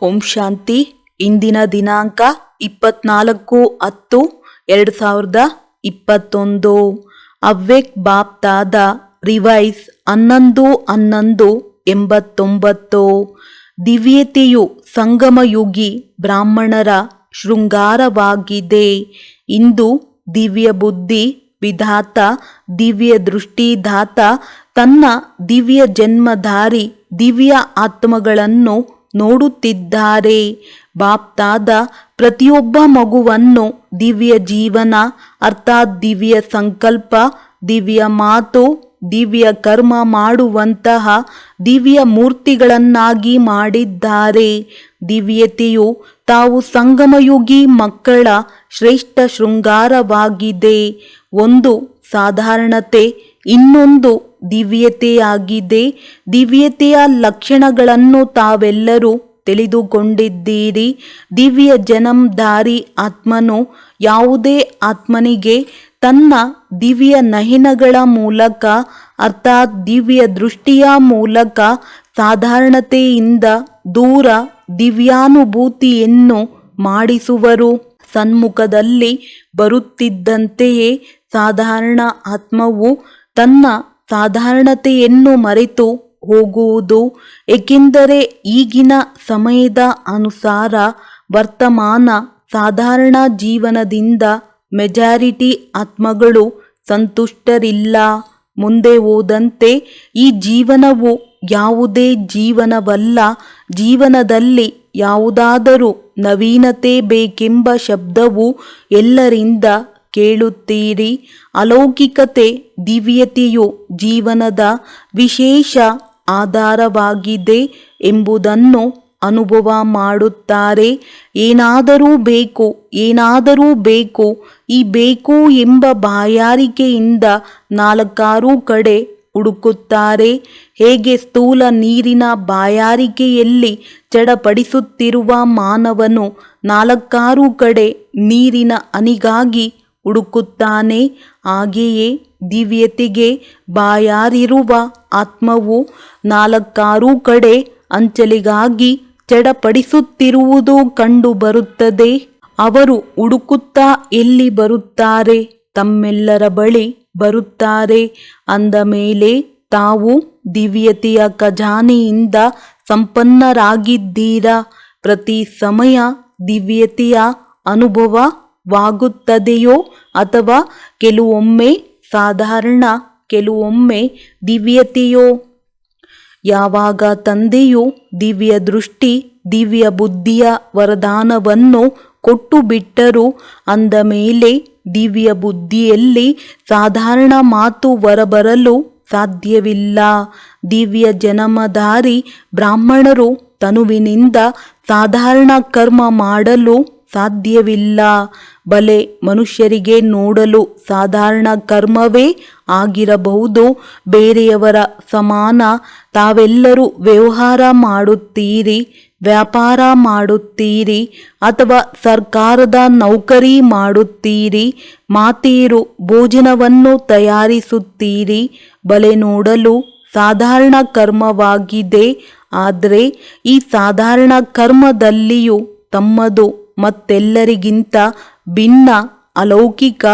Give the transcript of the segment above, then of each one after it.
ಓಂ ಶಾಂತಿ. ಇಂದಿನ ದಿನಾಂಕ 24/10/2021. ಅವ್ವೆಕ್ ಬಾಪ್ ದಾದ ರಿವೈಸ್ 11/11/89. ದಿವ್ಯತೆಯು ಸಂಗಮಯುಗಿ ಬ್ರಾಹ್ಮಣರ ಶೃಂಗಾರವಾಗಿದೆ. ಇಂದು ದಿವ್ಯ ಬುದ್ಧಿ ವಿಧಾತ, ದಿವ್ಯ ದೃಷ್ಟಿದಾತ ತನ್ನ ದಿವ್ಯ ಜನ್ಮಧಾರಿ ದಿವ್ಯ ಆತ್ಮಗಳನ್ನು ನೋಡುತ್ತಿದ್ದಾರೆ. ಬಾಪ್ದಾದ ಪ್ರತಿಯೊಬ್ಬ ಮಗುವನ್ನು ದಿವ್ಯ ಜೀವನ ಅರ್ಥಾತ್ ದಿವ್ಯ ಸಂಕಲ್ಪ, ದಿವ್ಯ ಮಾತು, ದಿವ್ಯ ಕರ್ಮ ಮಾಡುವಂತಹ ದಿವ್ಯ ಮೂರ್ತಿಗಳನ್ನಾಗಿ ಮಾಡಿದ್ದಾರೆ. ದಿವ್ಯತೆಯು ತಾವು ಸಂಗಮಯುಗಿ ಮಕ್ಕಳ ಶ್ರೇಷ್ಠ ಶೃಂಗಾರವಾಗಿದೆ. ಒಂದು ಸಾಧಾರಣತೆ, ಇನ್ನೊಂದು ದಿವ್ಯತೆಯಾಗಿದೆ. ದಿವ್ಯತೆಯ ಲಕ್ಷಣಗಳನ್ನು ತಾವೆಲ್ಲರೂ ತಿಳಿದುಕೊಂಡಿದ್ದೀರಿ. ದಿವ್ಯ ಜನ್ಮಧಾರಿ ಆತ್ಮನು ಯಾವುದೇ ಆತ್ಮನಿಗೆ ತನ್ನ ದಿವ್ಯ ನಯನಗಳ ಮೂಲಕ ಅರ್ಥಾತ್ ದಿವ್ಯ ದೃಷ್ಟಿಯ ಮೂಲಕ ಸಾಧಾರಣತೆಯಿಂದ ದೂರ ದಿವ್ಯಾನುಭೂತಿಯನ್ನು ಮಾಡಿಸುವರು. ಸನ್ಮುಖದಲ್ಲಿ ಬರುತ್ತಿದ್ದಂತೆಯೇ ಸಾಧಾರಣ ಆತ್ಮವು ತನ್ನ ಸಾಧಾರಣತೆಯನ್ನು ಮರೆತು ಹೋಗುವುದು. ಏಕೆಂದರೆ ಈಗಿನ ಸಮಯದ ಅನುಸಾರ ವರ್ತಮಾನ ಸಾಧಾರಣ ಜೀವನದಿಂದ ಮೆಜಾರಿಟಿ ಆತ್ಮಗಳು ಸಂತುಷ್ಟರಿಲ್ಲ. ಮುಂದೆ ಹೋದಂತೆ ಈ ಜೀವನವು ಯಾವುದೇ ಜೀವನವಲ್ಲ. ಜೀವನದಲ್ಲಿ ಯಾವುದಾದರೂ ನವೀನತೆ ಬೇಕೆಂಬ ಶಬ್ದವು ಎಲ್ಲರಿಂದ ಕೇಳುತ್ತೀರಿ. ಅಲೌಕಿಕತೆ, ದಿವ್ಯತೆಯು ಜೀವನದ ವಿಶೇಷ ಆಧಾರವಾಗಿದೆ ಎಂಬುದನ್ನು ಅನುಭವ ಮಾಡುತ್ತಾರೆ. ಏನಾದರೂ ಬೇಕು, ಏನಾದರೂ ಬೇಕು, ಈ ಬೇಕು ಎಂಬ ಬಾಯಾರಿಕೆಯಿಂದ ನಾಲ್ಕಾರು ಕಡೆ ಹುಡುಕುತ್ತಾರೆ. ಹೇಗೆ ಸ್ಥೂಲ ನೀರಿನ ಬಾಯಾರಿಕೆಯಲ್ಲಿ ಚಡಪಡಿಸುತ್ತಿರುವ ಮಾನವನು ನಾಲ್ಕಾರು ಕಡೆ ನೀರಿನ ಹನಿಗಾಗಿ ಹುಡುಕುತ್ತಾನೆ, ಹಾಗೆಯೇ ದಿವ್ಯತೆಗೆ ಬಾಯಾರಿರುವ ಆತ್ಮವು ನಾಲ್ಕಾರು ಕಡೆ ಅಂಚಲಿಗಾಗಿ ಚಡಪಡಿಸುತ್ತಿರುವುದು ಕಂಡು ಬರುತ್ತದೆ. ಅವರು ಹುಡುಕುತ್ತಾ ಎಲ್ಲಿ ಬರುತ್ತಾರೆ? ತಮ್ಮೆಲ್ಲರ ಬಳಿ ಬರುತ್ತಾರೆ. ಅಂದ ಮೇಲೆ ತಾವು ದಿವ್ಯತೆಯ ಖಜಾನೆಯಿಂದ ಸಂಪನ್ನರಾಗಿದ್ದೀರಾ. ಪ್ರತಿ ಸಮಯ ದಿವ್ಯತೆಯ ಅನುಭವವಾಗುತ್ತದೆಯೋ ಅಥವಾ ಕೆಲವೊಮ್ಮೆ ಸಾಧಾರಣ, ಕೆಲವೊಮ್ಮೆ ದಿವ್ಯತೆಯೋ? ಯಾವಾಗ ತಂದೆಯು ದಿವ್ಯ ದೃಷ್ಟಿ, ದಿವ್ಯ ಬುದ್ಧಿಯ ವರದಾನವನ್ನು ಕೊಟ್ಟು ಬಿಟ್ಟರು, ಅಂದ ಮೇಲೆ ದಿವ್ಯ ಬುದ್ಧಿಯಲ್ಲಿ ಸಾಧಾರಣ ಮಾತು ಹೊರಬರಲು ಸಾಧ್ಯವಿಲ್ಲ. ದಿವ್ಯ ಜನ್ಮಧಾರಿ ಬ್ರಾಹ್ಮಣರು ತನುವಿನಿಂದ ಸಾಧಾರಣ ಕರ್ಮ ಮಾಡಲು ಸಾಧ್ಯವಿಲ್ಲ. ಬಲೆ ಮನುಷ್ಯರಿಗೆ ನೋಡಲು ಸಾಧಾರಣ ಕರ್ಮವೇ ಆಗಿರಬಹುದು. ಬೇರೆಯವರ ಸಮಾನ ತಾವೆಲ್ಲರೂ ವ್ಯವಹಾರ ಮಾಡುತ್ತೀರಿ, ವ್ಯಾಪಾರ ಮಾಡುತ್ತೀರಿ ಅಥವಾ ಸರ್ಕಾರದ ನೌಕರಿ ಮಾಡುತ್ತೀರಿ. ಮಾತೆಯರು ಭೋಜನವನ್ನು ತಯಾರಿಸುತ್ತೀರಿ. ಬಲೆ ನೋಡಲು ಸಾಧಾರಣ ಕರ್ಮವಾಗಿದೆ. ಆದರೆ ಈ ಸಾಧಾರಣ ಕರ್ಮದಲ್ಲಿಯೂ ತಮ್ಮದು ಮತ್ತೆಲ್ಲರಿಗಿಂತ ಭಿನ್ನ ಅಲೌಕಿಕ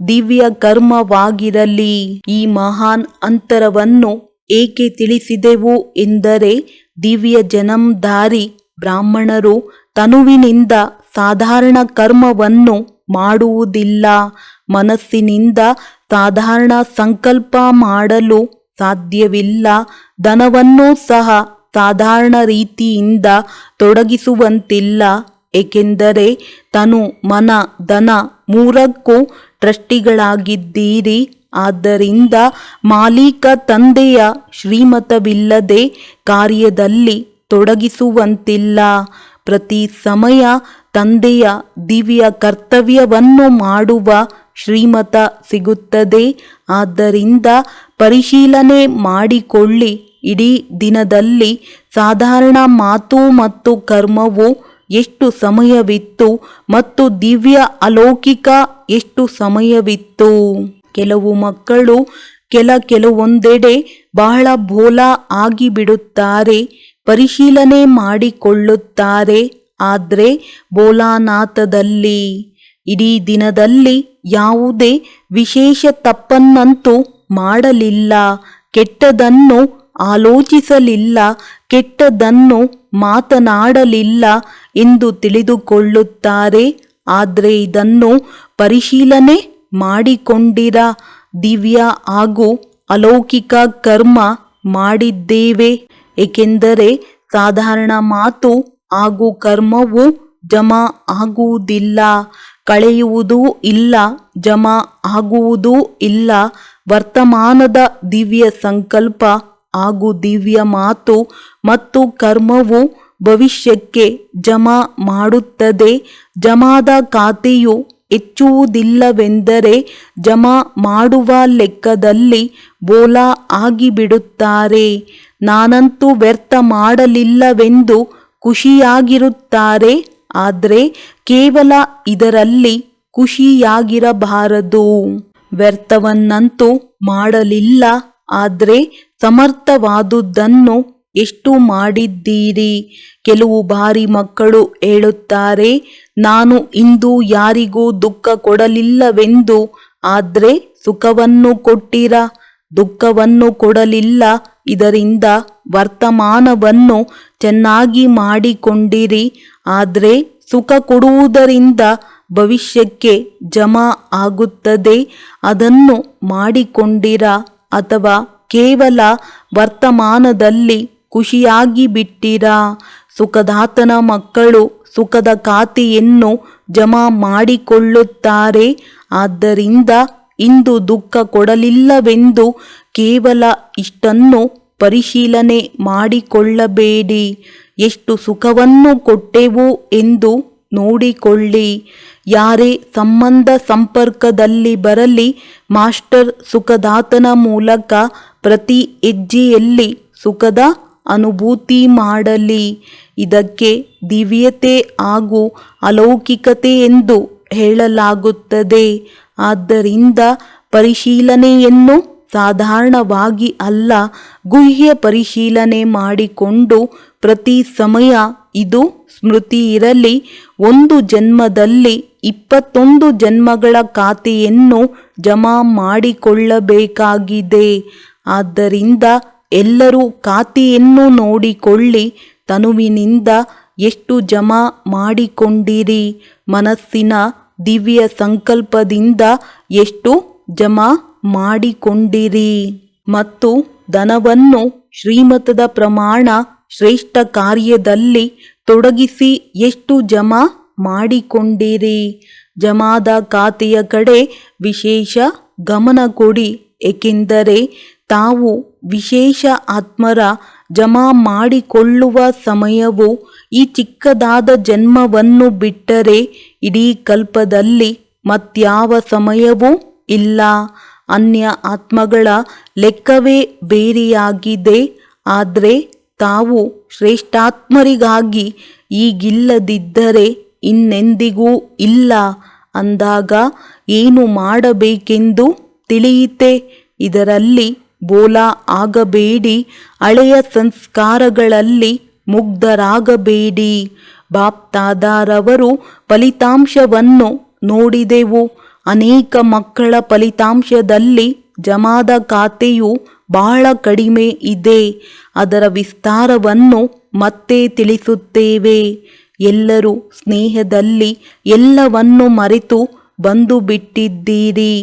ದಿವ್ಯ ಕರ್ಮವಾಗಿರಲಿ. ಈ ಮಹಾನ್ ಅಂತರವನ್ನು ಏಕೆ ತಿಳಿಸಿದೆವು ಎಂದರೆ ದಿವ್ಯ ಜನ್ಮಧಾರಿ ಬ್ರಾಹ್ಮಣರು ತನುವಿನಿಂದ ಸಾಧಾರಣ ಕರ್ಮವನ್ನು ಮಾಡುವುದಿಲ್ಲ. ಮನಸ್ಸಿನಿಂದ ಸಾಧಾರಣ ಸಂಕಲ್ಪ ಮಾಡಲು ಸಾಧ್ಯವಿಲ್ಲ. ಧನವನ್ನು ಸಹ ಸಾಧಾರಣ ರೀತಿಯಿಂದ ತೊಡಗಿಸುವಂತಿಲ್ಲ. ಏಕೆಂದರೆ ತನು, ಮನ, ಧನ ಮೂರಕ್ಕೂ ಟ್ರಸ್ಟಿಗಳಾಗಿದ್ದೀರಿ. ಆದ್ದರಿಂದ ಮಾಲೀಕ ತಂದೆಯ ಶ್ರೀಮತವಿಲ್ಲದೆ ಕಾರ್ಯದಲ್ಲಿ ತೊಡಗಿಸುವಂತಿಲ್ಲ. ಪ್ರತಿ ಸಮಯ ತಂದೆಯ ದಿವ್ಯ ಕರ್ತವ್ಯವನ್ನು ಮಾಡುವ ಶ್ರೀಮತ ಸಿಗುತ್ತದೆ. ಆದ್ದರಿಂದ ಪರಿಶೀಲನೆ ಮಾಡಿಕೊಳ್ಳಿ. ಇಡೀ ದಿನದಲ್ಲಿ ಸಾಧಾರಣ ಮಾತು ಮತ್ತು ಕರ್ಮವು ಎಷ್ಟು ಸಮಯವಿತ್ತು ಮತ್ತು ದಿವ್ಯ ಅಲೌಕಿಕ ಎಷ್ಟು ಸಮಯವಿತ್ತು. ಕೆಲವು ಮಕ್ಕಳು ಕೆಲವೊಂದೆಡೆ ಬಹಳ ಭೋಲಾ ಆಗಿಬಿಡುತ್ತಾರೆ. ಪರಿಶೀಲನೆ ಮಾಡಿಕೊಳ್ಳುತ್ತಾರೆ. ಆದರೆ ಭೋಲಾನಾಥದಲ್ಲಿ ಇಡೀ ದಿನದಲ್ಲಿ ಯಾವುದೇ ವಿಶೇಷ ತಪ್ಪನ್ನಂತೂ ಮಾಡಲಿಲ್ಲ, ಕೆಟ್ಟದನ್ನು ಆಲೋಚಿಸಲಿಲ್ಲ, ಕೆಟ್ಟದನ್ನು ಮಾತನಾಡಲಿಲ್ಲ ಎಂದು ತಿಳಿದುಕೊಳ್ಳುತ್ತಾರೆ. ಆದರೆ ಇದನ್ನು ಪರಿಶೀಲನೆ ಮಾಡಿಕೊಂಡಿರ ದಿವ್ಯ ಹಾಗೂ ಅಲೌಕಿಕ ಕರ್ಮ ಮಾಡಿದ್ದೇವೆ. ಏಕೆಂದರೆ ಸಾಧಾರಣ ಮಾತು ಹಾಗೂ ಕರ್ಮವು ಜಮಾ ಆಗುವುದಿಲ್ಲ, ಕಳೆಯುವುದೂ ಇಲ್ಲ, ಜಮಾ ಆಗುವುದೂ ಇಲ್ಲ. ವರ್ತಮಾನದ ದಿವ್ಯ ಸಂಕಲ್ಪ ಹಾಗೂ ದಿವ್ಯ ಮಾತು ಮತ್ತು ಕರ್ಮವು ಭವಿಷ್ಯಕ್ಕೆ ಜಮಾ ಮಾಡುತ್ತದೆ. ಜಮಾದ ಖಾತೆಯು ಹೆಚ್ಚುವುದಿಲ್ಲವೆಂದರೆ ಜಮಾ ಮಾಡುವ ಲೆಕ್ಕದಲ್ಲಿ ಬೋಲಾ ಆಗಿಬಿಡುತ್ತಾರೆ. ನಾನಂತೂ ವ್ಯರ್ಥ ಮಾಡಲಿಲ್ಲವೆಂದು ಖುಷಿಯಾಗಿರುತ್ತಾರೆ. ಆದರೆ ಕೇವಲ ಇದರಲ್ಲಿ ಖುಷಿಯಾಗಿರಬಾರದು. ವ್ಯರ್ಥವನ್ನಂತೂ ಮಾಡಲಿಲ್ಲ, ಆದರೆ ಸಮರ್ಥವಾದುದನ್ನು ಎಷ್ಟು ಮಾಡಿದ್ದೀರಿ? ಕೆಲವು ಬಾರಿ ಮಕ್ಕಳು ಹೇಳುತ್ತಾರೆ, ನಾನು ಇಂದು ಯಾರಿಗೂ ದುಃಖ ಕೊಡಲಿಲ್ಲವೆಂದು. ಆದರೆ ಸುಖವನ್ನು ಕೊಟ್ಟಿರ, ದುಃಖವನ್ನು ಕೊಡಲಿಲ್ಲ. ಇದರಿಂದ ವರ್ತಮಾನವನ್ನು ಚೆನ್ನಾಗಿ ಮಾಡಿಕೊಂಡಿರಿ. ಆದರೆ ಸುಖ ಕೊಡುವುದರಿಂದ ಭವಿಷ್ಯಕ್ಕೆ ಜಮಾ ಆಗುತ್ತದೆ. ಅದನ್ನು ಮಾಡಿಕೊಂಡಿರ ಅಥವಾ ಕೇವಲ ವರ್ತಮಾನದಲ್ಲಿ ಖುಷಿಯಾಗಿ ಬಿಟ್ಟಿರ. ಸುಖದಾತನ ಮಕ್ಕಳು ಸುಖದ ಖಾತೆಯನ್ನು ಜಮಾ ಮಾಡಿಕೊಳ್ಳುತ್ತಾರೆ. ಆದ್ದರಿಂದ ಇಂದು ದುಃಖ ಕೊಡಲಿಲ್ಲವೆಂದು ಕೇವಲ ಇಷ್ಟನ್ನು ಪರಿಶೀಲನೆ ಮಾಡಿಕೊಳ್ಳಬೇಡಿ. ಎಷ್ಟು ಸುಖವನ್ನು ಕೊಟ್ಟೆವು ಎಂದು ನೋಡಿಕೊಳ್ಳಿ. ಯಾರೇ ಸಂಬಂಧ ಸಂಪರ್ಕದಲ್ಲಿ ಬರಲಿ, ಮಾಸ್ಟರ್ ಸುಖದಾತನ ಮೂಲಕ ಪ್ರತಿ ಹೆಜ್ಜೆಯಲ್ಲಿ ಸುಖದ ಅನುಭೂತಿ ಮಾಡಲಿ. ಇದಕ್ಕೆ ದಿವ್ಯತೆ ಹಾಗೂ ಅಲೌಕಿಕತೆ ಎಂದು ಹೇಳಲಾಗುತ್ತದೆ. ಆದ್ದರಿಂದ ಪರಿಶೀಲನೆಯನ್ನು ಸಾಧಾರಣವಾಗಿ ಅಲ್ಲ, ಗುಹ್ಯ ಪರಿಶೀಲನೆ ಮಾಡಿಕೊಂಡು ಪ್ರತಿ ಸಮಯ ಇದು ಸ್ಮೃತಿ ಇರಲಿ. ಒಂದು ಜನ್ಮದಲ್ಲಿ 21 ಜನ್ಮಗಳ ಖಾತೆಯನ್ನು ಜಮಾ ಮಾಡಿಕೊಳ್ಳಬೇಕಾಗಿದೆ. ಆದ್ದರಿಂದ ಎಲ್ಲರೂ ಖಾತೆಯನ್ನು ನೋಡಿಕೊಳ್ಳಿ. ತನುವಿನಿಂದ ಎಷ್ಟು ಜಮಾ ಮಾಡಿಕೊಂಡಿರಿ, ಮನಸ್ಸಿನ ದಿವ್ಯ ಸಂಕಲ್ಪದಿಂದ ಎಷ್ಟು ಜಮಾ ಮಾಡಿಕೊಂಡಿರಿ ಮತ್ತು ಧನವನ್ನು ಶ್ರೀಮತದ ಪ್ರಮಾಣ ಶ್ರೇಷ್ಠ ಕಾರ್ಯದಲ್ಲಿ ತೊಡಗಿಸಿ ಎಷ್ಟು ಜಮಾ ಮಾಡಿಕೊಂಡಿರಿ. ಜಮಾದ ಖಾತೆಯ ಕಡೆ ವಿಶೇಷ ಗಮನ ಕೊಡಿ. ಏಕೆಂದರೆ ತಾವು ವಿಶೇಷ ಆತ್ಮರ ಜಮಾ ಮಾಡಿಕೊಳ್ಳುವ ಸಮಯವು ಈ ಚಿಕ್ಕದಾದ ಜನ್ಮವನ್ನು ಬಿಟ್ಟರೆ ಇಡೀ ಕಲ್ಪದಲ್ಲಿ ಮತ್ಯಾವ ಸಮಯವೂ ಇಲ್ಲ. ಅನ್ಯ ಆತ್ಮಗಳ ಲೆಕ್ಕವೇ ಬೇರೆಯಾಗಿದೆ. ಆದರೆ ತಾವು ಶ್ರೇಷ್ಠಾತ್ಮರಿಗಾಗಿ ಈಗಿಲ್ಲದಿದ್ದರೆ ಇನ್ನೆಂದಿಗೂ ಇಲ್ಲ ಅಂದಾಗ ಏನು ಮಾಡಬೇಕೆಂದು ತಿಳಿಯಿತೆ. ಇದರಲ್ಲಿ ಬೋಲಾ ಆಗಬೇಡಿ, ಹಳೆಯ ಸಂಸ್ಕಾರಗಳಲ್ಲಿ ಮುಗ್ಧರಾಗಬೇಡಿ. ಬಾಪ್ ದಾದಾರವರು ಫಲಿತಾಂಶವನ್ನು ನೋಡಿದೆವು. ಅನೇಕ ಮಕ್ಕಳ ಫಲಿತಾಂಶದಲ್ಲಿ ಜಮಾದ ಖಾತೆಯು ಬಹಳ ಕಡಿಮೆ ಇದೆ. ಅದರ ವಿಸ್ತಾರವನ್ನು ಮತ್ತೆ ತಿಳಿಸುತ್ತೇವೆ. ಎಲ್ಲರೂ ಸ್ನೇಹದಲ್ಲಿ ಎಲ್ಲವನ್ನು ಮರೆತು ಬಂದು ಬಿಟ್ಟಿದ್ದೀರಿ.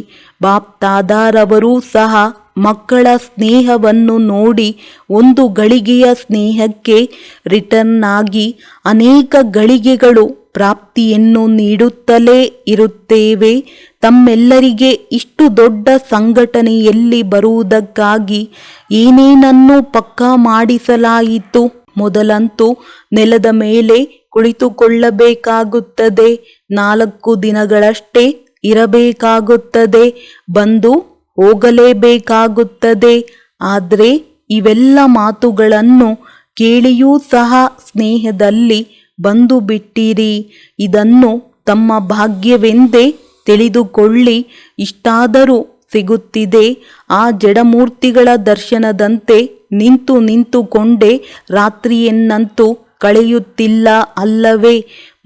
ಬಾಪ್ ದಾದಾರವರು ಸಹ ಮಕ್ಕಳ ಸ್ನೇಹವನ್ನು ನೋಡಿ ಒಂದು ಗಳಿಗೆಯ ಸ್ನೇಹಕ್ಕೆ ರಿಟರ್ನ್ ಆಗಿ ಅನೇಕ ಗಳಿಗೆಗಳು ಪ್ರಾಪ್ತಿಯನ್ನು ನೀಡುತ್ತಲೇ ಇರುತ್ತೇವೆ. ತಮ್ಮೆಲ್ಲರಿಗೆ ಇಷ್ಟು ದೊಡ್ಡ ಸಂಘಟನೆಯಲ್ಲಿ ಬರುವುದಕ್ಕಾಗಿ ಏನೇನನ್ನು ಪಕ್ಕಾ ಮಾಡಿಸಲಾಯಿತು. ಮೊದಲಂತೂ ನೆಲದ ಮೇಲೆ ಕುಳಿತುಕೊಳ್ಳಬೇಕಾಗುತ್ತದೆ. 4 ದಿನಗಳಷ್ಟೇ ಇರಬೇಕಾಗುತ್ತದೆ. ಬಂದು ಹೋಗಲೇಬೇಕಾಗುತ್ತದೆ. ಆದರೆ ಇವೆಲ್ಲ ಮಾತುಗಳನ್ನು ಕೇಳಿಯೂ ಸಹ ಸ್ನೇಹದಲ್ಲಿ ಬಂದು ಬಿಟ್ಟಿರಿ. ಇದನ್ನು ತಮ್ಮ ಭಾಗ್ಯವೆಂದೇ ತಿಳಿದುಕೊಳ್ಳಿ. ಇಷ್ಟಾದರೂ ಸಿಗುತ್ತಿದೆ. ಆ ಜಡಮೂರ್ತಿಗಳ ದರ್ಶನದಂತೆ ನಿಂತು ನಿಂತುಕೊಂಡೇ ರಾತ್ರಿಯನ್ನಂತೂ ಕಳೆಯುತ್ತಿಲ್ಲ ಅಲ್ಲವೇ?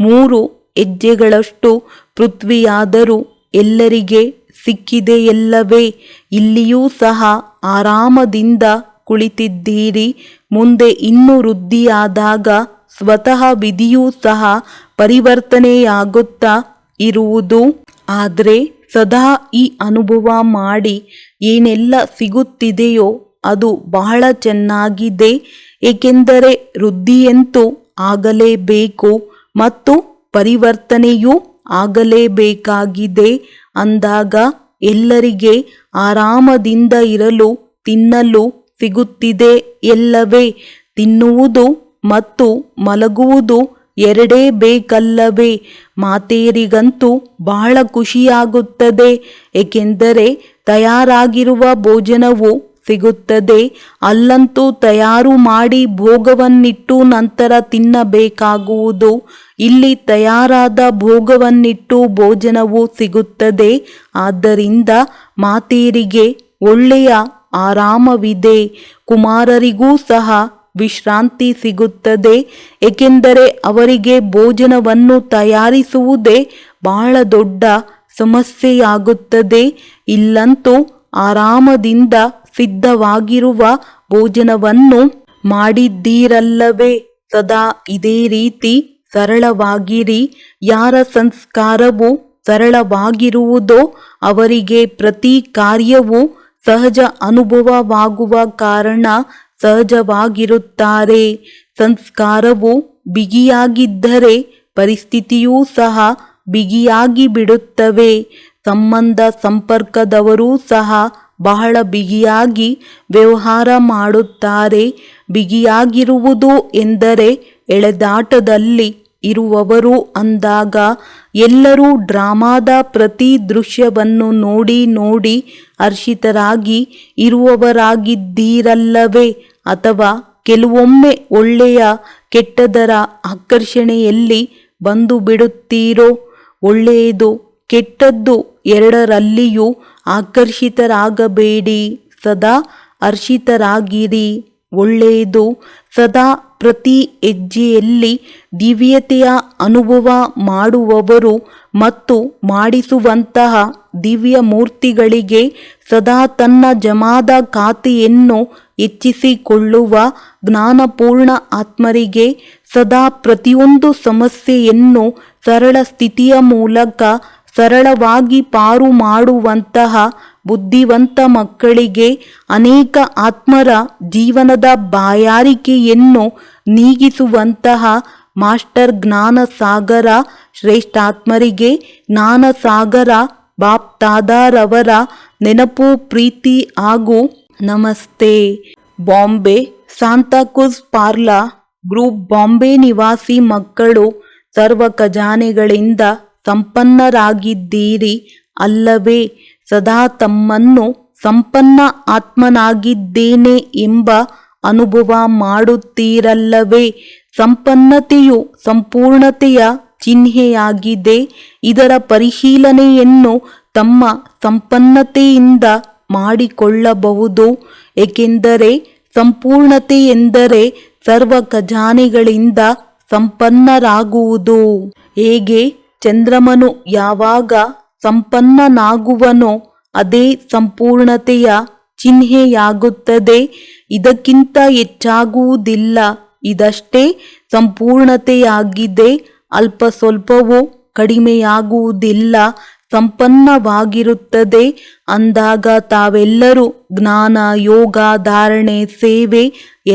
3 ಹೆಜ್ಜೆಗಳಷ್ಟು ಪೃಥ್ವಿಯಾದರೂ ಎಲ್ಲರಿಗೆ ಸಿಕ್ಕಿದೆಯಲ್ಲವೇ? ಇಲ್ಲಿಯೂ ಸಹ ಆರಾಮದಿಂದ ಕುಳಿತಿದ್ದೀರಿ. ಮುಂದೆ ಇನ್ನೂ ವೃದ್ಧಿಯಾದಾಗ ಸ್ವತಃ ವಿಧಿಯೂ ಸಹ ಪರಿವರ್ತನೆಯಾಗುತ್ತಾ ಇರುವುದು. ಆದರೆ ಸದಾ ಈ ಅನುಭವ ಮಾಡಿ ಏನೆಲ್ಲ ಸಿಗುತ್ತಿದೆಯೋ ಅದು ಬಹಳ ಚೆನ್ನಾಗಿದೆ. ಏಕೆಂದರೆ ವೃದ್ಧಿಯಂತೂ ಆಗಲೇಬೇಕು ಮತ್ತು ಪರಿವರ್ತನೆಯೂ ಆಗಲೇಬೇಕಾಗಿದೆ. ಅಂದಾಗ ಎಲ್ಲರಿಗೆ ಆರಾಮದಿಂದ ಇರಲು ತಿನ್ನಲು ಸಿಗುತ್ತಿದೆ ಎಲ್ಲವೇ? ತಿನ್ನುವುದು ಮತ್ತು ಮಲಗುವುದು ಎರಡೇ ಬೇಕಲ್ಲವೇ? ಮಾತೆಯರಿಗಂತೂ ಬಹಳ ಖುಷಿಯಾಗುತ್ತದೆ. ಏಕೆಂದರೆ ತಯಾರಾಗಿರುವ ಭೋಜನವು ಸಿಗುತ್ತದೆ. ಅಲ್ಲಂತೂ ತಯಾರು ಮಾಡಿ ಭೋಗವನ್ನಿಟ್ಟು ನಂತರ ತಿನ್ನಬೇಕಾಗುವುದು. ಇಲ್ಲಿ ತಯಾರಾದ ಭೋಗವನ್ನಿಟ್ಟು ಭೋಜನವು ಸಿಗುತ್ತದೆ. ಆದ್ದರಿಂದ ಮಾತೆಯರಿಗೆ ಒಳ್ಳೆಯ ಆರಾಮವಿದೆ. ಕುಮಾರರಿಗೂ ಸಹ ವಿಶ್ರಾಂತಿ ಸಿಗುತ್ತದೆ. ಏಕೆಂದರೆ ಅವರಿಗೆ ಭೋಜನವನ್ನು ತಯಾರಿಸುವುದೇ ಬಹಳ ದೊಡ್ಡ ಸಮಸ್ಯೆಯಾಗುತ್ತದೆ. ಇಲ್ಲಂತೂ ಆರಾಮದಿಂದ ಸಿದ್ಧವಾಗಿರುವ ಭೋಜನವನ್ನು ಮಾಡಿದ್ದೀರಲ್ಲವೇ? ಸದಾ ಇದೇ ರೀತಿ ಸರಳವಾಗಿರಿ. ಯಾರ ಸಂಸ್ಕಾರವು ಸರಳವಾಗಿರುವುದೋ ಅವರಿಗೆ ಪ್ರತಿ ಕಾರ್ಯವೂ ಸಹಜ ಅನುಭವವಾಗುವ ಕಾರಣ ಸಹಜವಾಗಿರುತ್ತಾರೆ. ಸಂಸ್ಕಾರವು ಬಿಗಿಯಾಗಿದ್ದರೆ ಪರಿಸ್ಥಿತಿಯೂ ಸಹ ಬಿಗಿಯಾಗಿ ಬಿಡುತ್ತವೆ. ಸಂಬಂಧ ಸಂಪರ್ಕದವರೂ ಸಹ ಬಹಳ ಬಿಗಿಯಾಗಿ ವ್ಯವಹಾರ ಮಾಡುತ್ತಾರೆ. ಬಿಗಿಯಾಗಿರುವುದು ಎಂದರೆ ಎಳೆದಾಟದಲ್ಲಿ ಇರುವವರು ಅಂದಾಗ ಎಲ್ಲರೂ ಡ್ರಾಮಾದ ಪ್ರತಿ ದೃಶ್ಯವನ್ನು ನೋಡಿ ನೋಡಿ ಹರ್ಷಿತರಾಗಿ ಇರುವವರಾಗಿದ್ದೀರಲ್ಲವೇ? ಅಥವಾ ಕೆಲವೊಮ್ಮೆ ಒಳ್ಳೆಯ ಕೆಟ್ಟದರ ಆಕರ್ಷಣೆಯಲ್ಲಿ ಬಂದು ಬಿಡುತ್ತೀರೋ? ಒಳ್ಳೆಯದು ಕೆಟ್ಟದ್ದು ಎರಡರಲ್ಲಿಯೂ ಆಕರ್ಷಿತರಾಗಬೇಡಿ. ಸದಾ ಹರ್ಷಿತರಾಗಿರಿ. ಒಳ್ಳೆಯದು ಸದಾ ಪ್ರತಿ ಹೆಜ್ಜೆಯಲ್ಲಿ ದಿವ್ಯತೆಯ ಅನುಭವ ಮಾಡುವವರು ಮತ್ತು ಮಾಡಿಸುವಂತಹ ದಿವ್ಯ ಮೂರ್ತಿಗಳಿಗೆ ಸದಾ ತನ್ನ ಜಮಾದ ಖಾತೆಯನ್ನು ಹೆಚ್ಚಿಸಿಕೊಳ್ಳುವ ಜ್ಞಾನಪೂರ್ಣ ಆತ್ಮರಿಗೆ ಸದಾ ಪ್ರತಿಯೊಂದು ಸಮಸ್ಯೆಯನ್ನು ಸರಳ ಸ್ಥಿತಿಯ ಮೂಲಕ ಸರಳವಾಗಿ ಪಾರು ಮಾಡುವಂತಹ ಬುದ್ಧಿವಂತ ಮಕ್ಕಳಿಗೆ ಅನೇಕ ಆತ್ಮರ ಜೀವನದ ಬಾಯಾರಿಕೆಯನ್ನು ನೀಗಿಸುವಂತಹ ಮಾಸ್ಟರ್ ಜ್ಞಾನಸಾಗರ ಶ್ರೇಷ್ಠಾತ್ಮರಿಗೆ ಜ್ಞಾನಸಾಗರ ಬಾಪ್ದಾದಾರವರ ನೆನಪು, ಪ್ರೀತಿ ಹಾಗೂ ನಮಸ್ತೆ. ಬಾಂಬೆ ಸಾಂತಾಕ್ರೂಜ್ ಪಾರ್ಲಾ ಗ್ರೂಪ್ ಬಾಂಬೆ ನಿವಾಸಿ ಮಕ್ಕಳು ಸರ್ವ ಖಜಾನೆಗಳಿಂದ ಸಂಪನ್ನರಾಗಿದ್ದೀರಿ ಅಲ್ಲವೇ? ಸದಾ ತಮ್ಮನ್ನು ಸಂಪನ್ನ ಆತ್ಮನಾಗಿದ್ದೇನೆ ಎಂಬ ಅನುಭವ ಮಾಡುತ್ತೀರಲ್ಲವೇ? ಸಂಪನ್ನತೆಯು ಸಂಪೂರ್ಣತೆಯ ಚಿಹ್ನೆಯಾಗಿದೆ. ಇದರ ಪರಿಶೀಲನೆಯನ್ನು ತಮ್ಮ ಸಂಪನ್ನತೆಯಿಂದ ಮಾಡಿಕೊಳ್ಳಬಹುದು. ಏಕೆಂದರೆ ಸಂಪೂರ್ಣತೆ ಎಂದರೆ ಸರ್ವ ಖಜಾನೆಗಳಿಂದ ಸಂಪನ್ನರಾಗುವುದು. ಹೇಗೆ ಚಂದ್ರಮನು ಯಾವಾಗ ಸಂಪನ್ನನಾಗುವನೋ ಅದೇ ಸಂಪೂರ್ಣತೆಯ ಚಿಹ್ನೆಯಾಗುತ್ತದೆ. ಇದಕ್ಕಿಂತ ಹೆಚ್ಚಾಗುವುದಿಲ್ಲ. ಇದಷ್ಟೇ ಸಂಪೂರ್ಣತೆಯಾಗಿದೆ. ಅಲ್ಪ ಸ್ವಲ್ಪವೂ ಕಡಿಮೆಯಾಗುವುದಿಲ್ಲ. ಸಂಪನ್ನವಾಗಿರುತ್ತದೆ. ಅಂದಾಗ ತಾವೆಲ್ಲರೂ ಜ್ಞಾನ, ಯೋಗ, ಧಾರಣೆ, ಸೇವೆ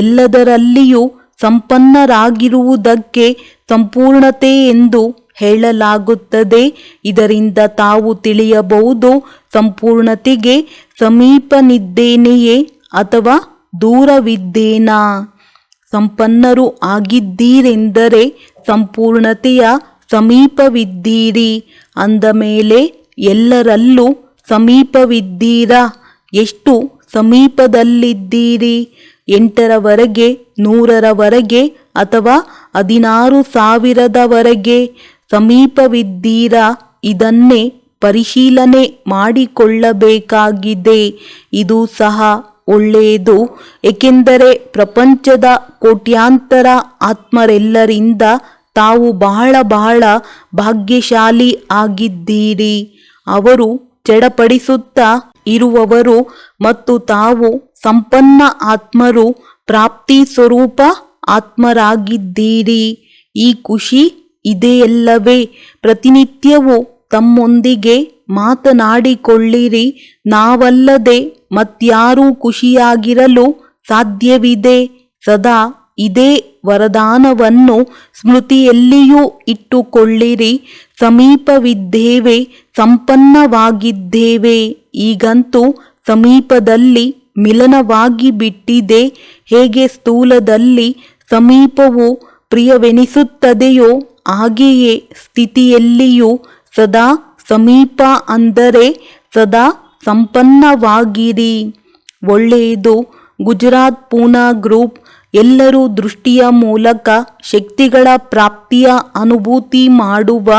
ಎಲ್ಲದರಲ್ಲಿಯೂ ಸಂಪನ್ನರಾಗಿರುವುದಕ್ಕೆ ಸಂಪೂರ್ಣತೆ ಎಂದು ಹೇಳಲಾಗುತ್ತದೆ. ಇದರಿಂದ ತಾವು ತಿಳಿಯಬಹುದು, ಸಂಪೂರ್ಣತೆಗೆ ಸಮೀಪನಿದ್ದೇನೆಯೇ ಅಥವಾ ದೂರವಿದ್ದೇನಾ? ಸಂಪನ್ನರು ಆಗಿದ್ದೀರೆಂದರೆ ಸಂಪೂರ್ಣತೆಯ ಸಮೀಪವಿದ್ದೀರಿ. ಅಂದ ಮೇಲೆ ಎಲ್ಲರಲ್ಲೂ ಸಮೀಪವಿದ್ದೀರಾ? ಎಷ್ಟು ಸಮೀಪದಲ್ಲಿದ್ದೀರಿ? 8ರವರೆಗೆ, 100ರವರೆಗೆ ಅಥವಾ 16,000ದವರೆಗೆ ಸಮೀಪವಿದ್ದೀರಾ? ಇದನ್ನೇ ಪರಿಶೀಲನೆ ಮಾಡಿಕೊಳ್ಳಬೇಕಾಗಿದೆ. ಇದು ಸಹ ಒಳ್ಳೆಯದು. ಏಕೆಂದರೆ ಪ್ರಪಂಚದ ಕೋಟ್ಯಾಂತರ ಆತ್ಮರೆಲ್ಲರಿಂದ ತಾವು ಬಹಳ ಬಹಳ ಭಾಗ್ಯಶಾಲಿ ಆಗಿದ್ದೀರಿ. ಅವರು ಚಡಪಡಿಸುತ್ತಾ ಇರುವವರು ಮತ್ತು ತಾವು ಸಂಪನ್ನ ಆತ್ಮರು, ಪ್ರಾಪ್ತಿ ಸ್ವರೂಪ ಆತ್ಮರಾಗಿದ್ದೀರಿ. ಈ ಖುಷಿ ಇದೆಯಲ್ಲವೇ? ಪ್ರತಿನಿತ್ಯವೂ ತಮ್ಮೊಂದಿಗೆ ಮಾತನಾಡಿಕೊಳ್ಳಿರಿ. ನಾವಲ್ಲದೆ ಮತ್ಯಾರೂ ಖುಷಿಯಾಗಿರಲು ಸಾಧ್ಯವಿದೆ? ಸದಾ ಇದೇ ವರದಾನವನ್ನು ಸ್ಮೃತಿಯಲ್ಲಿಯೂ ಇಟ್ಟುಕೊಳ್ಳಿರಿ. ಸಮೀಪವಿದ್ದೇವೆ, ಸಂಪನ್ನವಾಗಿದ್ದೇವೆ. ಈಗಂತೂ ಸಮೀಪದಲ್ಲಿ ಮಿಲನವಾಗಿ ಬಿಟ್ಟಿದೆ. ಹೇಗೆ ಸ್ಥೂಲದಲ್ಲಿ ಸಮೀಪವು ಪ್ರಿಯವೆನಿಸುತ್ತದೆಯೋ ಹಾಗೆಯೇ ಸ್ಥಿತಿಯಲ್ಲಿಯೂ ಸದಾ ಸಮೀಪ ಅಂದರೆ ಸದಾ ಸಂಪನ್ನವಾಗಿರಿ. ಒಳ್ಳೆಯದು. ಗುಜರಾತ್ ಪೂನಾ ಗ್ರೂಪ್ ಎಲ್ಲರೂ ದೃಷ್ಟಿಯ ಮೂಲಕ ಶಕ್ತಿಗಳ ಪ್ರಾಪ್ತಿಯ ಅನುಭೂತಿ ಮಾಡುವ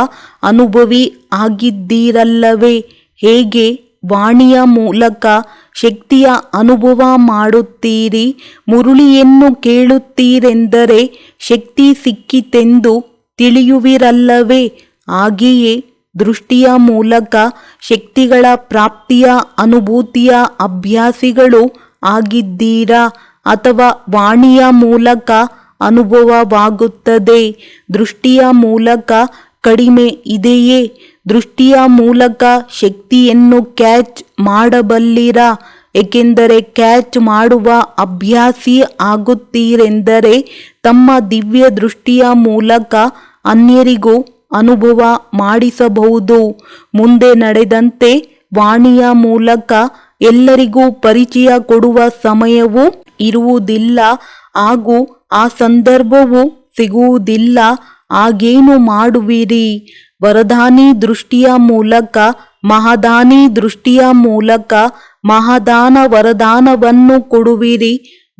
ಅನುಭವಿ ಆಗಿದ್ದೀರಲ್ಲವೇ? ಹೇಗೆ ವಾಣಿಯ ಮೂಲಕ ಶಕ್ತಿಯ ಅನುಭವ ಮಾಡುತ್ತೀರಿ? ಮುರುಳಿಯನ್ನು ಕೇಳುತ್ತೀರೆಂದರೆ ಶಕ್ತಿ ಸಿಕ್ಕಿತೆಂದು ತಿಳಿಯುವಿರಲ್ಲವೇ? ಹಾಗೆಯೇ ದೃಷ್ಟಿಯ ಮೂಲಕ ಶಕ್ತಿಗಳ ಪ್ರಾಪ್ತಿಯ ಅನುಭೂತಿಯ ಅಭ್ಯಾಸಿಗಳು ಆಗಿದ್ದೀರಾ? ಅಥವಾ ವಾಣಿಯ ಮೂಲಕ ಅನುಭವವಾಗುತ್ತದೆ? ದೃಷ್ಟಿಯ ಮೂಲಕ ಕಡಿಮೆ ಇದೆಯೇ? ದೃಷ್ಟಿಯ ಮೂಲಕ ಶಕ್ತಿಯನ್ನು ಕ್ಯಾಚ್ ಮಾಡಬಲ್ಲಿರಾ? ಏಕೆಂದರೆ ಕ್ಯಾಚ್ ಮಾಡುವ ಅಭ್ಯಾಸಿ ಆಗುತ್ತೀರೆಂದರೆ ತಮ್ಮ ದಿವ್ಯ ದೃಷ್ಟಿಯ ಮೂಲಕ ಅನ್ಯರಿಗೂ ಅನುಭವ ಮಾಡಿಸಬಹುದು. ಮುಂದೆ ನಡೆದಂತೆ ವಾಣಿಯ ಮೂಲಕ ಎಲ್ಲರಿಗೂ ಪರಿಚಯ ಕೊಡುವ ಸಮಯವೂ ಇರುವುದಿಲ್ಲ ಹಾಗೂ ಆ ಸಂದರ್ಭವೂ ಸಿಗುವುದಿಲ್ಲ. ಆಗೇನು ಮಾಡುವಿರಿ? ವರದಾನಿ ದೃಷ್ಟಿಯ ಮೂಲಕ, ಮಹಾದಾನಿ ದೃಷ್ಟಿಯ ಮೂಲಕ ಮಹಾದಾನ ವರದಾನವನ್ನು ಕೊಡುವಿರಿ.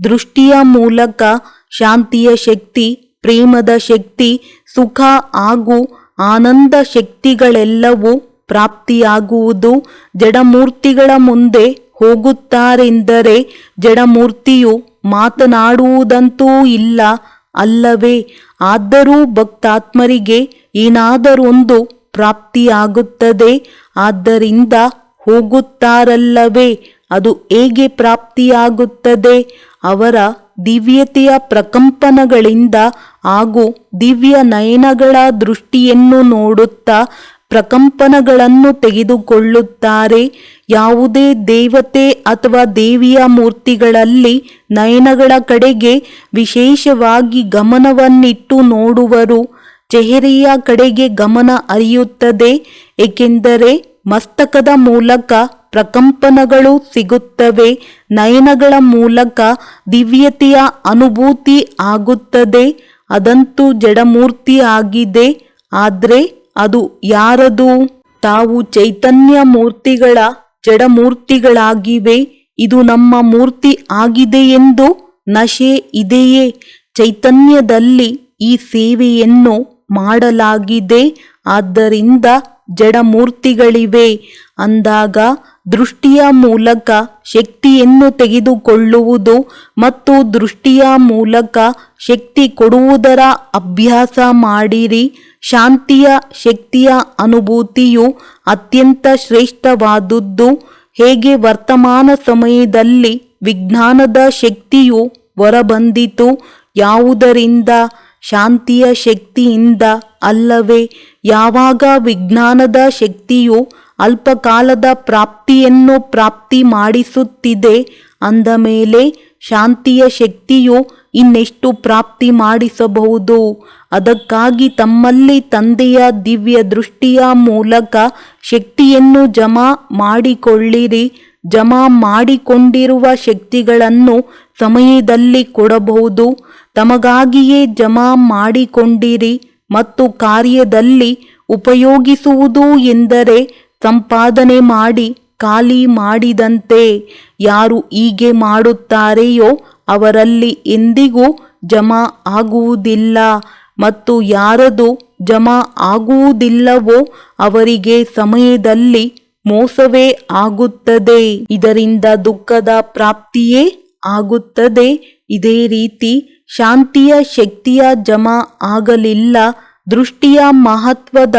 ದೃಷ್ಟಿಯ ಮೂಲಕ ಶಾಂತಿಯ ಶಕ್ತಿ, ಪ್ರೇಮದ ಶಕ್ತಿ, ಸುಖ ಹಾಗೂ ಆನಂದ ಶಕ್ತಿಗಳೆಲ್ಲವೂ ಪ್ರಾಪ್ತಿಯಾಗುವುದು. ಜಡಮೂರ್ತಿಗಳ ಮುಂದೆ ಹೋಗುತ್ತಾರೆಂದರೆ ಜಡಮೂರ್ತಿಯು ಮಾತನಾಡುವುದಂತೂ ಇಲ್ಲ ಅಲ್ಲವೇ? ಆದರೂ ಭಕ್ತಾತ್ಮರಿಗೆ ಏನಾದರೊಂದು ಪ್ರಾಪ್ತಿಯಾಗುತ್ತದೆ. ಆದ್ದರಿಂದ ಹೋಗುತ್ತಾರಲ್ಲವೇ? ಅದು ಹೇಗೆ ಪ್ರಾಪ್ತಿಯಾಗುತ್ತದೆ? ಅವರ ದಿವ್ಯತೆಯ ಪ್ರಕಂಪನಗಳಿಂದ ಹಾಗೂ ದಿವ್ಯ ನಯನಗಳ ದೃಷ್ಟಿಯನ್ನು ನೋಡುತ್ತಾ ಪ್ರಕಂಪನಗಳನ್ನು ತೆಗೆದುಕೊಳ್ಳುತ್ತಾರೆ. ಯಾವುದೇ ದೇವತೆ ಅಥವಾ ದೇವಿಯ ಮೂರ್ತಿಗಳಲ್ಲಿ ನಯನಗಳ ಕಡೆಗೆ ವಿಶೇಷವಾಗಿ ಗಮನವನ್ನಿಟ್ಟು ನೋಡುವರು. ಚೆಹರೆಯ ಕಡೆಗೆ ಗಮನ ಹರಿಯುತ್ತದೆ, ಏಕೆಂದರೆ ಮಸ್ತಕದ ಮೂಲಕ ಪ್ರಕಂಪನಗಳು ಸಿಗುತ್ತವೆ. ನಯನಗಳ ಮೂಲಕ ದಿವ್ಯತೆಯ ಅನುಭೂತಿ ಆಗುತ್ತದೆ. ಅದಂತೂ ಜಡಮೂರ್ತಿ ಆಗಿದೆ. ಆದರೆ ಅದು ಯಾರದು? ತಾವು ಚೈತನ್ಯ ಮೂರ್ತಿಗಳ ಜಡಮೂರ್ತಿಗಳಾಗಿವೆ. ಇದು ನಮ್ಮ ಮೂರ್ತಿ ಆಗಿದೆಯೆಂದು ನಶೆ ಇದೆಯೇ? ಚೈತನ್ಯದಲ್ಲಿ ಈ ಸೇವೆಯನ್ನು ಮಾಡಲಾಗಿದೆ. ಆದ್ದರಿಂದ ಜಡಮೂರ್ತಿಗಳಿವೆ ಅಂದಾಗ ದೃಷ್ಟಿಯ ಮೂಲಕ ಶಕ್ತಿಯನ್ನು ತೆಗೆದುಕೊಳ್ಳುವುದು ಮತ್ತು ದೃಷ್ಟಿಯ ಮೂಲಕ ಶಕ್ತಿ ಕೊಡುವುದರ ಅಭ್ಯಾಸ ಮಾಡಿರಿ. ಶಾಂತಿಯ ಶಕ್ತಿಯ ಅನುಭೂತಿಯು ಅತ್ಯಂತ ಶ್ರೇಷ್ಠವಾದುದು. ಹೇಗೆ ವರ್ತಮಾನ ಸಮಯದಲ್ಲಿ ವಿಜ್ಞಾನದ ಶಕ್ತಿಯು ಹೊರಬಂದಿತು? ಯಾವುದರಿಂದ? ಶಾಂತಿಯ ಶಕ್ತಿಯಿಂದ ಅಲ್ಲವೇ? ಯಾವಾಗ ವಿಜ್ಞಾನದ ಶಕ್ತಿಯು ಅಲ್ಪಕಾಲದ ಪ್ರಾಪ್ತಿಯನ್ನು ಪ್ರಾಪ್ತಿ ಮಾಡಿಸುತ್ತಿದೆ ಅಂದ ಮೇಲೆ ಶಾಂತಿಯ ಶಕ್ತಿಯು ಇನ್ನೆಷ್ಟು ಪ್ರಾಪ್ತಿ ಮಾಡಿಸಬಹುದು? ಅದಕ್ಕಾಗಿ ತಮ್ಮಲ್ಲಿ ತಂದೆಯ ದಿವ್ಯ ದೃಷ್ಟಿಯ ಮೂಲಕ ಶಕ್ತಿಯನ್ನು ಜಮಾ ಮಾಡಿಕೊಳ್ಳಿರಿ. ಜಮಾ ಮಾಡಿಕೊಂಡಿರುವ ಶಕ್ತಿಗಳನ್ನು ಸಮಯದಲ್ಲಿ ಕೊಡಬಹುದು. ತಮಗಾಗಿಯೇ ಜಮಾ ಮಾಡಿಕೊಂಡಿರಿ. ಮತ್ತು ಕಾರ್ಯದಲ್ಲಿ ಉಪಯೋಗಿಸುವುದು ಎಂದರೆ ಸಂಪಾದನೆ ಮಾಡಿ ಖಾಲಿ ಮಾಡಿದಂತೆ. ಯಾರು ಹೀಗೆ ಮಾಡುತ್ತಾರೆಯೋ ಅವರಲ್ಲಿ ಎಂದಿಗೂ ಜಮಾ ಆಗುವುದಿಲ್ಲ. ಮತ್ತು ಯಾರದು ಜಮಾ ಆಗುವುದಿಲ್ಲವೋ ಅವರಿಗೆ ಸಮಯದಲ್ಲಿ ಮೋಸವೇ ಆಗುತ್ತದೆ. ಇದರಿಂದ ದುಃಖದ ಪ್ರಾಪ್ತಿಯೇ ಆಗುತ್ತದೆ. ಇದೇ ರೀತಿ ಶಾಂತಿಯ ಶಕ್ತಿಯ ಜಮಾ ಆಗಲಿಲ್ಲ, ದೃಷ್ಟಿಯ ಮಹತ್ವದ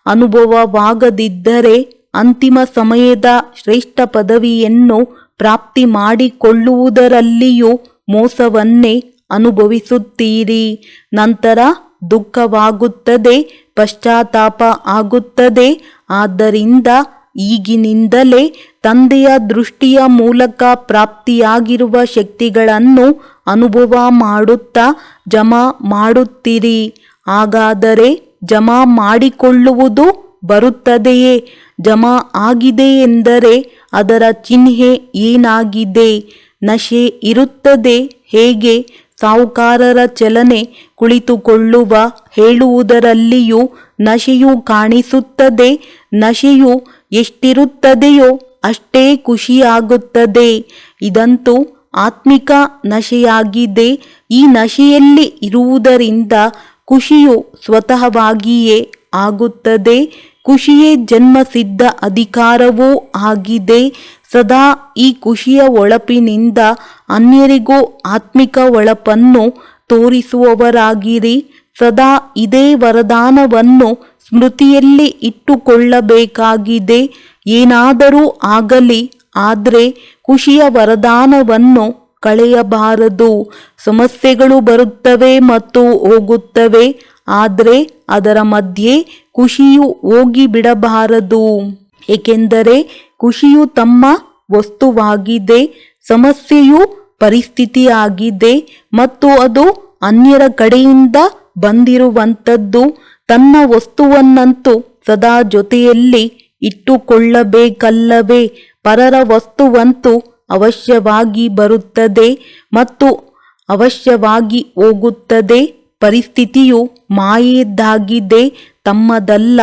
ಅನುಭವವಾಗದಿದ್ದರೆ ಅಂತಿಮ ಸಮಯದ ಶ್ರೇಷ್ಠ ಪದವಿಯನ್ನು ಪ್ರಾಪ್ತಿ ಮಾಡಿಕೊಳ್ಳುವುದರಲ್ಲಿಯೂ ಮೋಸವನ್ನೇ ಅನುಭವಿಸುತ್ತೀರಿ. ನಂತರ ದುಃಖವಾಗುತ್ತದೆ, ಪಶ್ಚಾತ್ತಾಪ ಆಗುತ್ತದೆ. ಆದ್ದರಿಂದ ಈಗಿನಿಂದಲೇ ತಂದೆಯ ದೃಷ್ಟಿಯ ಮೂಲಕ ಪ್ರಾಪ್ತಿಯಾಗಿರುವ ಶಕ್ತಿಗಳನ್ನು ಅನುಭವ ಮಾಡುತ್ತಾ ಜಮಾ ಮಾಡುತ್ತೀರಿ. ಹಾಗಾದರೆ ಜಮಾ ಮಾಡಿಕೊಳ್ಳುವುದು ಬರುತ್ತದೆಯೇ? ಜಮಾ ಆಗಿದೆ ಎಂದರೆ ಅದರ ಚಿಹ್ನೆ ಏನಾಗಿದೆ? ನಶೆ ಇರುತ್ತದೆ. ಹೇಗೆ? ಸಾಹುಕಾರರ ಚಲನೆ, ಕುಳಿತುಕೊಳ್ಳುವ, ಹೇಳುವುದರಲ್ಲಿಯೂ ನಶೆಯು ಕಾಣಿಸುತ್ತದೆ. ನಶೆಯು ಎಷ್ಟಿರುತ್ತದೆಯೋ ಅಷ್ಟೇ ಖುಷಿಯಾಗುತ್ತದೆ. ಇದಂತೂ ಆತ್ಮಿಕ ನಶೆಯಾಗಿದೆ. ಈ ನಶೆಯಲ್ಲಿ ಇರುವುದರಿಂದ ಖುಷಿಯು ಸ್ವತಃವಾಗಿಯೇ ಆಗುತ್ತದೆ. ಖುಷಿಯೇ ಜನ್ಮಸಿದ್ಧ ಅಧಿಕಾರವೂ ಆಗಿದೆ. ಸದಾ ಈ ಖುಷಿಯ ಹೊಳಪಿನಿಂದ ಅನ್ಯರಿಗೂ ಆತ್ಮಿಕ ಹೊಳಪನ್ನು ತೋರಿಸುವವರಾಗಿರಿ. ಸದಾ ಇದೇ ವರದಾನವನ್ನು ಸ್ಮೃತಿಯಲ್ಲಿ ಇಟ್ಟುಕೊಳ್ಳಬೇಕಾಗಿದೆ. ಏನಾದರೂ ಆಗಲಿ, ಆದರೆ ಖುಷಿಯ ವರದಾನವನ್ನು ಕಳೆಯಬಾರದು. ಸಮಸ್ಯೆಗಳು ಬರುತ್ತವೆ ಮತ್ತು ಹೋಗುತ್ತವೆ, ಆದರೆ ಅದರ ಮಧ್ಯೆ ಖುಷಿಯು ಹೋಗಿಬಿಡಬಾರದು. ಏಕೆಂದರೆ ಖುಷಿಯು ತಮ್ಮ ವಸ್ತುವಾಗಿದೆ, ಸಮಸ್ಯೆಯು ಪರಿಸ್ಥಿತಿಯಾಗಿದೆ ಮತ್ತು ಅದು ಅನ್ಯರ ಕಡೆಯಿಂದ ಬಂದಿರುವಂಥದ್ದು. ತನ್ನ ವಸ್ತುವನ್ನಂತೂ ಸದಾ ಜೊತೆಯಲ್ಲಿ ಇಟ್ಟುಕೊಳ್ಳಬೇಕಲ್ಲವೇ? ಪರರ ವಸ್ತುವಂತೂ ಅವಶ್ಯವಾಗಿ ಬರುತ್ತದೆ ಮತ್ತು ಅವಶ್ಯವಾಗಿ ಹೋಗುತ್ತದೆ. ಪರಿಸ್ಥಿತಿಯು ಮಾಯೆಯದ್ದಾಗಿದೆ, ತಮ್ಮದಲ್ಲ.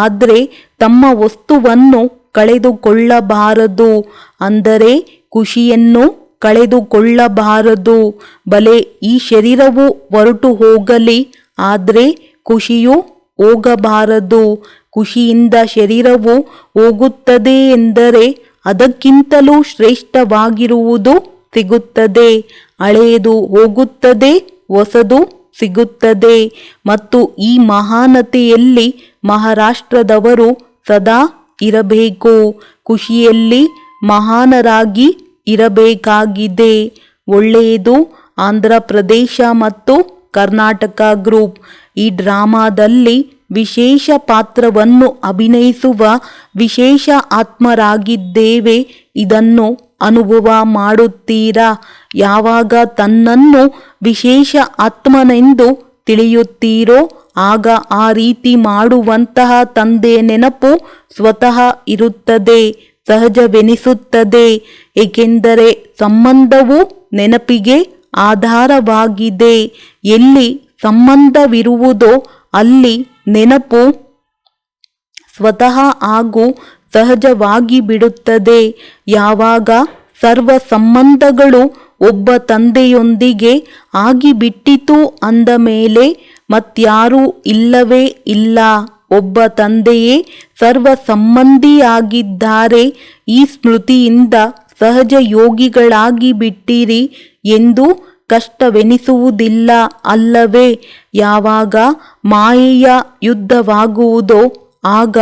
ಆದರೆ ತಮ್ಮ ವಸ್ತುವನ್ನು ಕಳೆದುಕೊಳ್ಳಬಾರದು, ಅಂದರೆ ಖುಷಿಯನ್ನು ಕಳೆದುಕೊಳ್ಳಬಾರದು. ಬಲೆ ಈ ಶರೀರವು ಹೊರಟು ಹೋಗಲಿ, ಆದರೆ ಖುಷಿಯು ಹೋಗಬಾರದು. ಖುಷಿಯಿಂದ ಶರೀರವು ಹೋಗುತ್ತದೆ ಎಂದರೆ ಅದಕ್ಕಿಂತಲೂ ಶ್ರೇಷ್ಠವಾಗಿರುವುದು ಸಿಗುತ್ತದೆ. ಹಳೆಯದು ಹೋಗುತ್ತದೆ, ಹೊಸದು ಸಿಗುತ್ತದೆ. ಮತ್ತು ಈ ಮಹಾನತೆಯಲ್ಲಿ ಮಹಾರಾಷ್ಟ್ರದವರು ಸದಾ ಇರಬೇಕು. ಖುಷಿಯಲ್ಲಿ ಮಹಾನರಾಗಿ ಇರಬೇಕಾಗಿದೆ. ಒಳ್ಳೆಯದು. ಆಂಧ್ರ ಪ್ರದೇಶ ಮತ್ತು ಕರ್ನಾಟಕ ಗ್ರೂಪ್ ಈ ಡ್ರಾಮಾದಲ್ಲಿ ವಿಶೇಷ ಪಾತ್ರವನ್ನು ಅಭಿನಯಿಸುವ ವಿಶೇಷ ಆತ್ಮರಾಗಿದ್ದೇವೆ. ಇದನ್ನು ಅನುಭವ ಮಾಡುತ್ತೀರಾ? ಯಾವಾಗ ತನ್ನನ್ನು ವಿಶೇಷ ಆತ್ಮನೆಂದು ತಿಳಿಯುತ್ತೀರೋ ಆಗ ಆ ರೀತಿ ಮಾಡುವಂತಹ ತಂದೆಯ ನೆನಪು ಸ್ವತಃ ಇರುತ್ತದೆ, ಸಹಜವೆನಿಸುತ್ತದೆ. ಏಕೆಂದರೆ ಸಂಬಂಧವು ನೆನಪಿಗೆ ಆಧಾರವಾಗಿದೆ. ಎಲ್ಲಿ ಸಂಬಂಧವಿರುವುದೋ ಅಲ್ಲಿ ನೆನಪು ಸ್ವತಃ ಹಾಗೂ ಸಹಜವಾಗಿ ಬಿಡುತ್ತದೆ. ಯಾವಾಗ ಸರ್ವ ಸಂಬಂಧಗಳು ಒಬ್ಬ ತಂದೆಯೊಂದಿಗೆ ಆಗಿಬಿಟ್ಟಿತು ಅಂದ ಮೇಲೆ ಮತ್ಯಾರೂ ಇಲ್ಲವೇ ಇಲ್ಲ. ಒಬ್ಬ ತಂದೆಯೇ ಸರ್ವ ಸಂಬಂಧಿಯಾಗಿದ್ದಾರೆ. ಈ ಸ್ಮೃತಿಯಿಂದ ಸಹಜ ಯೋಗಿಗಳಾಗಿ ಬಿಟ್ಟಿರಿ ಎಂದು ಕಷ್ಟವೆನಿಸುವುದಿಲ್ಲ ಅಲ್ಲವೇ? ಯಾವಾಗ ಮಾಯೆಯ ಯುದ್ಧವಾಗುವುದೋ ಆಗ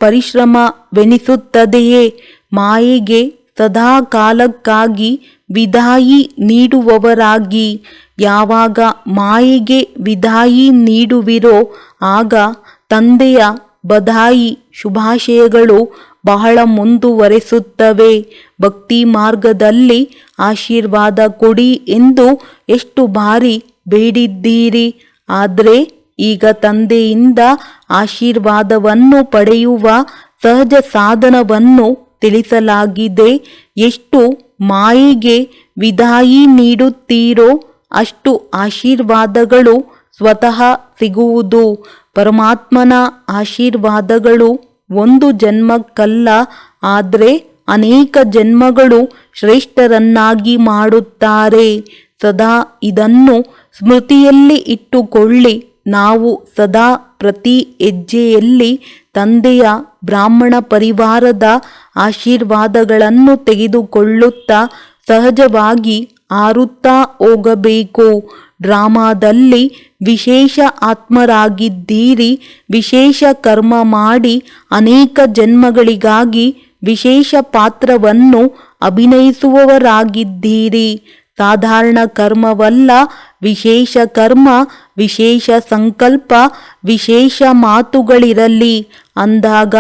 ಪರಿಶ್ರಮವೆನಿಸುತ್ತದೆಯೇ? ಮಾಯೆಗೆ ಸದಾ ಕಾಲಕ್ಕಾಗಿ ವಿದಾಯಿ ನೀಡುವವರಾಗಿ. ಯಾವಾಗ ಮಾಯೆಗೆ ವಿದಾಯಿ ನೀಡುವಿರೋ ಆಗ ತಂದೆಯ ಬಧಾಯಿ ಶುಭಾಶಯಗಳು ಬಹಳ ಮುಂದುವರೆಸುತ್ತವೆ. ಭಕ್ತಿ ಮಾರ್ಗದಲ್ಲಿ ಆಶೀರ್ವಾದ ಕೊಡಿ ಎಂದು ಎಷ್ಟು ಬಾರಿ ಬೇಡಿದ್ದೀರಿ. ಆದರೆ ಈಗ ತಂದೆಯಿಂದ ಆಶೀರ್ವಾದವನ್ನು ಪಡೆಯುವ ಸಹಜ ಸಾಧನವನ್ನು ತಿಳಿಸಲಾಗಿದೆ. ಎಷ್ಟು ಮಾಯೆಗೆ ವಿದಾಯಿ ನೀಡುತ್ತೀರೋ ಅಷ್ಟು ಆಶೀರ್ವಾದಗಳು ಸ್ವತಃ ಸಿಗುವುದು. ಪರಮಾತ್ಮನ ಆಶೀರ್ವಾದಗಳು ಒಂದು ಜನ್ಮಕ್ಕಲ್ಲ, ಆದರೆ ಅನೇಕ ಜನ್ಮಗಳು ಶ್ರೇಷ್ಠರನ್ನಾಗಿ ಮಾಡುತ್ತಾರೆ. ಸದಾ ಇದನ್ನು ಸ್ಮೃತಿಯಲ್ಲಿ ಇಟ್ಟುಕೊಳ್ಳಿ. ನಾವು ಸದಾ ಪ್ರತಿ ಹೆಜ್ಜೆಯಲ್ಲಿ ತಂದೆಯ ಬ್ರಾಹ್ಮಣ ಪರಿವಾರದ ಆಶೀರ್ವಾದಗಳನ್ನು ತೆಗೆದುಕೊಳ್ಳುತ್ತಾ ಸಹಜವಾಗಿ ಹಾರುತ್ತಾ ಹೋಗಬೇಕು. ಡ್ರಾಮಾದಲ್ಲಿ ವಿಶೇಷ ಆತ್ಮರಾಗಿದ್ದೀರಿ. ವಿಶೇಷ ಕರ್ಮ ಮಾಡಿ ಅನೇಕ ಜನ್ಮಗಳಿಗಾಗಿ ವಿಶೇಷ ಪಾತ್ರವನ್ನು ಅಭಿನಯಿಸುವವರಾಗಿದ್ದೀರಿ. ಸಾಧಾರಣ ಕರ್ಮವಲ್ಲ, ವಿಶೇಷ ಕರ್ಮ, ವಿಶೇಷ ಸಂಕಲ್ಪ, ವಿಶೇಷ ಮಾತುಗಳಿರಲಿ ಅಂದಾಗ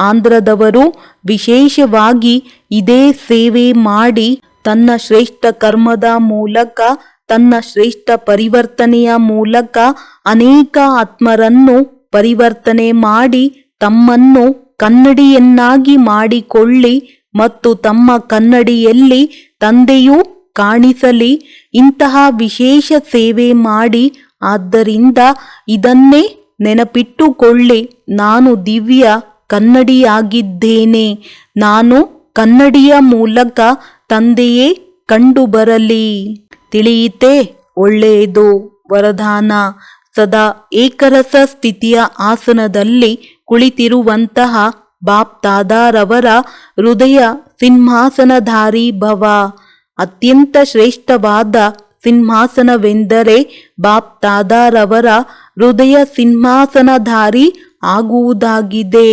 ಆಂಧ್ರದವರು ವಿಶೇಷವಾಗಿ ಇದೇ ಸೇವೆ ಮಾಡಿ ತನ್ನ ಶ್ರೇಷ್ಠ ಕರ್ಮದ ಮೂಲಕ, ತನ್ನ ಶ್ರೇಷ್ಠ ಪರಿವರ್ತನೆಯ ಮೂಲಕ ಅನೇಕ ಆತ್ಮರನ್ನು ಪರಿವರ್ತನೆ ಮಾಡಿ ತಮ್ಮನ್ನು ಕನ್ನಡಿಯನ್ನಾಗಿ ಮಾಡಿಕೊಳ್ಳಿ ಮತ್ತು ತಮ್ಮ ಕನ್ನಡಿಯಲ್ಲಿ ತಂದೆಯೂ ಕಾಣಿಸಲಿ. ಇಂತಹ ವಿಶೇಷ ಸೇವೆ ಮಾಡಿ. ಆದ್ದರಿಂದ ಇದನ್ನೇ ನೆನಪಿಟ್ಟುಕೊಳ್ಳಿ, ನಾನು ದಿವ್ಯ ಕನ್ನಡಿಯಾಗಿದ್ದೇನೆ. ನಾನು ಕನ್ನಡಿಯ ಮೂಲಕ ತಂದೆಯೇ ಕಂಡುಬರಲಿ. ತಿಳಿಯಿತೆ? ಒಳ್ಳೆಯದು. ವರದಾನ: ಸದಾ ಏಕರಸ ಸ್ಥಿತಿಯ ಆಸನದಲ್ಲಿ ಕುಳಿತಿರುವಂತಹ ಬಾಪ್ ದಾದಾರವರ ಹೃದಯ ಸಿಂಹಾಸನಧಾರಿ ಭವ. ಅತ್ಯಂತ ಶ್ರೇಷ್ಠವಾದ ಸಿಂಹಾಸನವೆಂದರೆ ಬಾಪ್ ದಾದಾರವರ ಹೃದಯ ಸಿಂಹಾಸನಧಾರಿ ಆಗುವುದಾಗಿದೆ.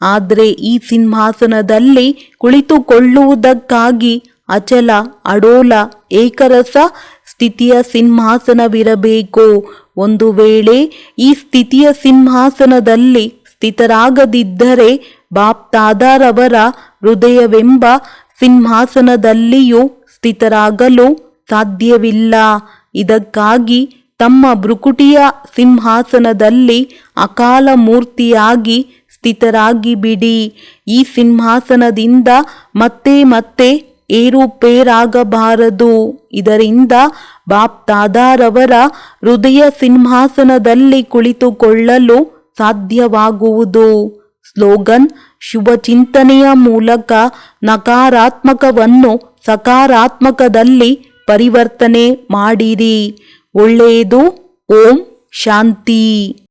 ಆದರೆ ಈ ಸಿಂಹಾಸನದಲ್ಲಿ ಕುಳಿತುಕೊಳ್ಳುವುದಕ್ಕಾಗಿ ಅಚಲ, ಅಡೋಲ, ಏಕರಸ ಸ್ಥಿತಿಯ ಸಿಂಹಾಸನವಿರಬೇಕು. ಒಂದು ವೇಳೆ ಈ ಸ್ಥಿತಿಯ ಸಿಂಹಾಸನದಲ್ಲಿ ಸ್ಥಿತರಾಗದಿದ್ದರೆ ಬಾಪ್ ದಾದಾರವರ ಹೃದಯವೆಂಬ ಸಿಂಹಾಸನದಲ್ಲಿಯೂ ಸ್ಥಿತರಾಗಲು ಸಾಧ್ಯವಿಲ್ಲ. ಇದಕ್ಕಾಗಿ ತಮ್ಮ ಭ್ರುಕುಟಿಯ ಸಿಂಹಾಸನದಲ್ಲಿ ಅಕಾಲ ಮೂರ್ತಿಯಾಗಿ ಸ್ಥಿತರಾಗಿ ಬಿಡಿ. ಈ ಸಿಂಹಾಸನದಿಂದ ಮತ್ತೆ ಮತ್ತೆ ಏರುಪೇರಾಗಬಾರದು. ಇದರಿಂದ ಬಾಪ್ ದಾದಾರವರ ಹೃದಯ ಸಿಂಹಾಸನದಲ್ಲಿ ಕುಳಿತುಕೊಳ್ಳಲು ಸಾಧ್ಯವಾಗುವುದು. ಸ್ಲೋಗನ್: ಶುಭ ಚಿಂತನೆಯ ಮೂಲಕ ನಕಾರಾತ್ಮಕವನ್ನು ಸಕಾರಾತ್ಮಕದಲ್ಲಿ ಪರಿವರ್ತನೆ ಮಾಡಿರಿ. ಒಳ್ಳೆಯದು. ಓಂ ಶಾಂತಿ.